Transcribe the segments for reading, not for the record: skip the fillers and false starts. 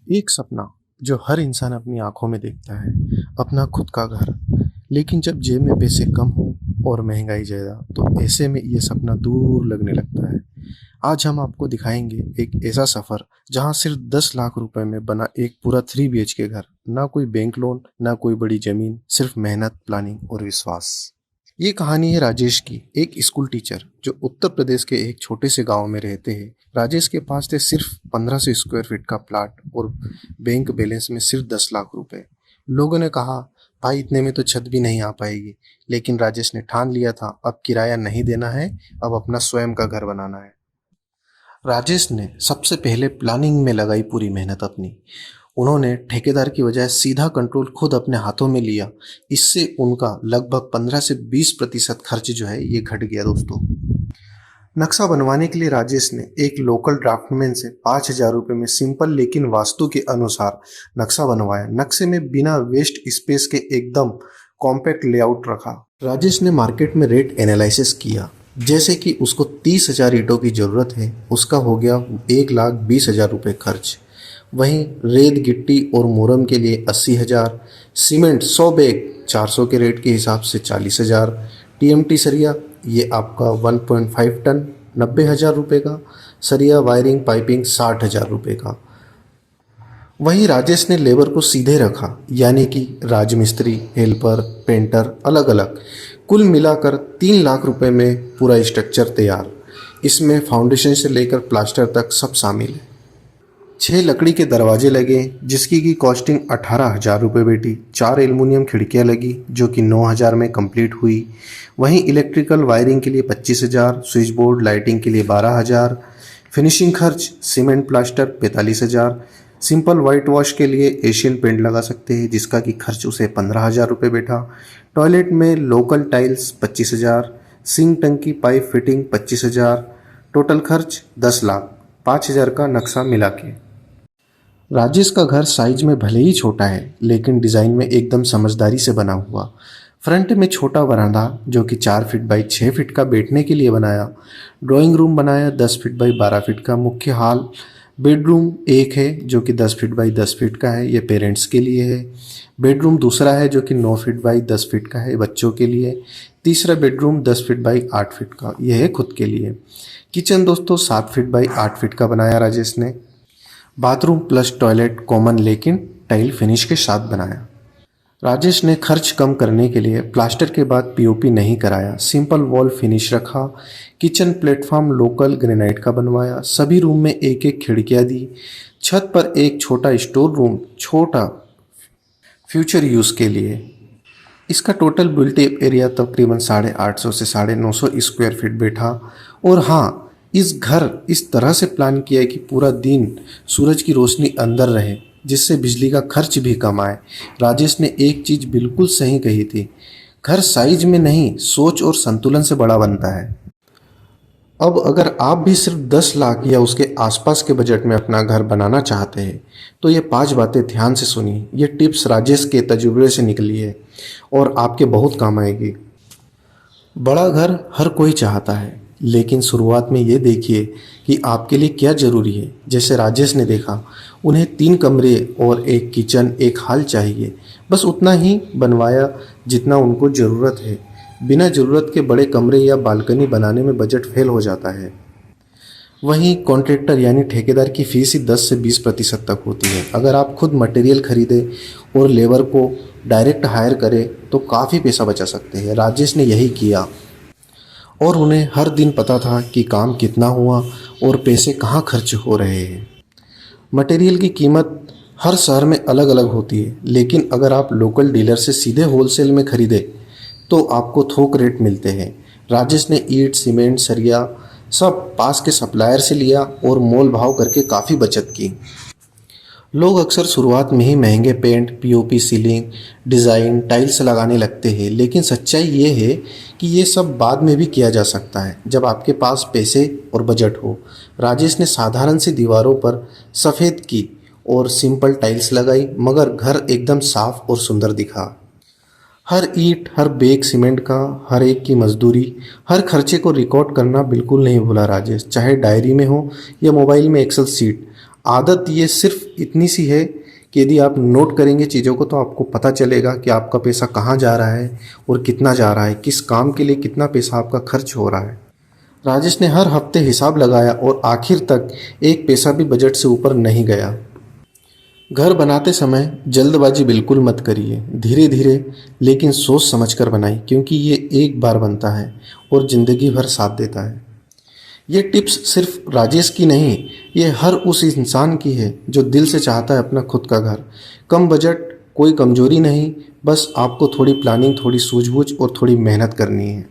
एक सपना जो हर इंसान अपनी आंखों में देखता है, अपना खुद का घर। लेकिन जब जेब में पैसे कम हो और महंगाई ज़्यादा, तो ऐसे में ये सपना दूर लगने लगता है। आज हम आपको दिखाएंगे एक ऐसा सफ़र जहां सिर्फ 10 लाख रुपए में बना एक पूरा 3 BHK घर। ना कोई बैंक लोन, ना कोई बड़ी ज़मीन, सिर्फ मेहनत, प्लानिंग और विश्वास। ये कहानी है राजेश की, एक स्कूल टीचर जो उत्तर प्रदेश के एक छोटे से गांव में रहते हैं। राजेश के पास थे सिर्फ 1500 स्क्वायर फीट का प्लाट और बैंक बैलेंस में सिर्फ 10 लाख रुपए। लोगों ने कहा, भाई इतने में तो छत भी नहीं आ पाएगी। लेकिन राजेश ने ठान लिया था, अब किराया नहीं देना है, अब अपना स्वयं का घर बनाना है। राजेश ने सबसे पहले प्लानिंग में लगाई पूरी मेहनत अपनी। उन्होंने ठेकेदार की बजाय सीधा कंट्रोल खुद अपने हाथों में लिया। इससे उनका लगभग 15 से 20% खर्च जो है ये घट गया दोस्तों। नक्शा बनवाने के लिए राजेश ने एक लोकल ड्राफ्टमैन से 5,000 रुपये में सिंपल लेकिन वास्तु के अनुसार नक्शा बनवाया। नक्शे में बिना वेस्ट स्पेस के एकदम कॉम्पैक्ट लेआउट रखा। राजेश ने मार्केट में रेट एनालिसिस किया। जैसे कि उसको 30,000 ईंटों की ज़रूरत है, उसका हो गया 1,20,000 रुपये खर्च। वहीं रेत गिट्टी और मोरम के लिए 80,000, सीमेंट 100 बैग 400 के रेट के हिसाब से 40,000, TMT सरिया ये आपका 1.5 टन 90,000 रुपये का, सरिया वायरिंग पाइपिंग 60,000 रुपये का। वहीं राजेश ने लेबर को सीधे रखा, यानी कि राजमिस्त्री, हेल्पर, पेंटर अलग अलग। कुल मिलाकर 3 लाख रुपए में पूरा स्ट्रक्चर तैयार। इसमें फाउंडेशन से लेकर प्लास्टर तक सब शामिल है। 6 लकड़ी के दरवाजे लगे जिसकी की कॉस्टिंग 18,000 रुपये बैठी। 4 एल्युमिनियम खिड़कियां लगी जो कि 9,000 में कंप्लीट हुई। वहीं इलेक्ट्रिकल वायरिंग के लिए 25,000, स्विच बोर्ड लाइटिंग के लिए 12,000, फिनिशिंग खर्च cement plaster 45,000, simple white wash के लिए एशियन पेंट लगा सकते हैं जिसका कि खर्च उसे 15,000 रुपये बैठा। टॉयलेट में लोकल टाइल्स 25,000, सिंक टंकी पाइप फिटिंग 25,000। टोटल खर्च 10 लाख, 5,000 का नक्शा मिला के। राजेश का घर साइज में भले ही छोटा है, लेकिन डिज़ाइन में एकदम समझदारी से बना हुआ। फ्रंट में छोटा वरांडा जो कि 4 फीट बाई 6 फीट का बैठने के लिए बनाया। ड्राइंग रूम बनाया 10 फीट बाई 12 फीट का। मुख्य हॉल बेडरूम एक है जो कि 10 फीट बाई 10 फीट का है, ये पेरेंट्स के लिए है। बेडरूम दूसरा है जो कि 9 फीट बाई 10 फीट का है, बच्चों के लिए। तीसरा बेडरूम 10 फीट बाई 8 फीट का, यह है खुद के लिए। किचन दोस्तों 7 फीट बाई 8 फीट का बनाया राजेश ने। बाथरूम प्लस टॉयलेट कॉमन लेकिन टाइल फिनिश के साथ बनाया। राजेश ने खर्च कम करने के लिए प्लास्टर के बाद पीओपी नहीं कराया, सिंपल वॉल फिनिश रखा। किचन प्लेटफॉर्म लोकल ग्रेनाइट का बनवाया। सभी रूम में एक एक खिड़कियां दी। छत पर एक छोटा स्टोर रूम, छोटा फ्यूचर यूज़ के लिए। इसका टोटल बिल्ट एरिया तकरीबन 850 से 950 स्क्वायर फीट बैठा। और हाँ, इस घर इस तरह से प्लान किया है कि पूरा दिन सूरज की रोशनी अंदर रहे, जिससे बिजली का खर्च भी कम आए। राजेश ने एक चीज़ बिल्कुल सही कही थी, घर साइज में नहीं सोच और संतुलन से बड़ा बनता है। अब अगर आप भी सिर्फ 10 लाख या उसके आसपास के बजट में अपना घर बनाना चाहते हैं तो ये 5 बातें ध्यान से सुनिए। ये टिप्स राजेश के तजुर्बे से निकली है और आपके बहुत काम आएगी। बड़ा घर हर कोई चाहता है, लेकिन शुरुआत में ये देखिए कि आपके लिए क्या ज़रूरी है। जैसे राजेश ने देखा, उन्हें 3 कमरे और एक किचन, एक हॉल चाहिए। बस उतना ही बनवाया जितना उनको ज़रूरत है। बिना ज़रूरत के बड़े कमरे या बालकनी बनाने में बजट फेल हो जाता है। वहीं कॉन्ट्रैक्टर यानी ठेकेदार की फीस ही 10 से 20% तक होती है। अगर आप खुद मटेरियल खरीदें और लेबर को डायरेक्ट हायर करें तो काफ़ी पैसा बचा सकते हैं। राजेश ने यही किया और उन्हें हर दिन पता था कि काम कितना हुआ और पैसे कहाँ खर्च हो रहे हैं। मटेरियल की कीमत हर शहर में अलग अलग होती है, लेकिन अगर आप लोकल डीलर से सीधे होलसेल में खरीदें तो आपको थोक रेट मिलते हैं। राजेश ने ईंट, सीमेंट, सरिया सब पास के सप्लायर से लिया और मोल भाव करके काफ़ी बचत की। लोग अक्सर शुरुआत में ही महंगे paint, POP, ceiling, design, tiles लगाने लगते हैं, लेकिन सच्चाई ये है कि ये सब बाद में भी किया जा सकता है जब आपके पास पैसे और बजट हो। राजेश ने साधारण सी दीवारों पर सफ़ेद की और सिंपल टाइल्स लगाई, मगर घर एकदम साफ और सुंदर दिखा। हर ईंट, हर बैग सीमेंट का, हर एक की मजदूरी, हर खर्चे को रिकॉर्ड करना बिल्कुल नहीं भूला राजेश, चाहे डायरी में हो या मोबाइल में एक्सेल सीट। आदत ये सिर्फ इतनी सी है कि यदि आप नोट करेंगे चीज़ों को तो आपको पता चलेगा कि आपका पैसा कहाँ जा रहा है और कितना जा रहा है, किस काम के लिए कितना पैसा आपका खर्च हो रहा है। राजेश ने हर हफ्ते हिसाब लगाया और आखिर तक एक पैसा भी बजट से ऊपर नहीं गया। घर बनाते समय जल्दबाजी बिल्कुल मत करिए, धीरे धीरे लेकिन सोच समझकर बनाइए, क्योंकि ये एक बार बनता है और ज़िंदगी भर साथ देता है। ये टिप्स सिर्फ राजेश की नहीं, ये हर उस इंसान की है जो दिल से चाहता है अपना खुद का घर। कम बजट कोई कमजोरी नहीं, बस आपको थोड़ी प्लानिंग, थोड़ी सूझबूझ और थोड़ी मेहनत करनी है।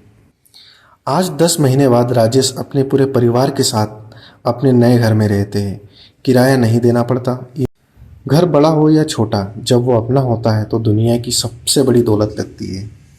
आज 10 महीने बाद राजेश अपने पूरे परिवार के साथ अपने नए घर में रहते हैं। किराया नहीं देना पड़ता। घर बड़ा हो या छोटा, जब वो अपना होता है तो दुनिया की सबसे बड़ी दौलत लगती है।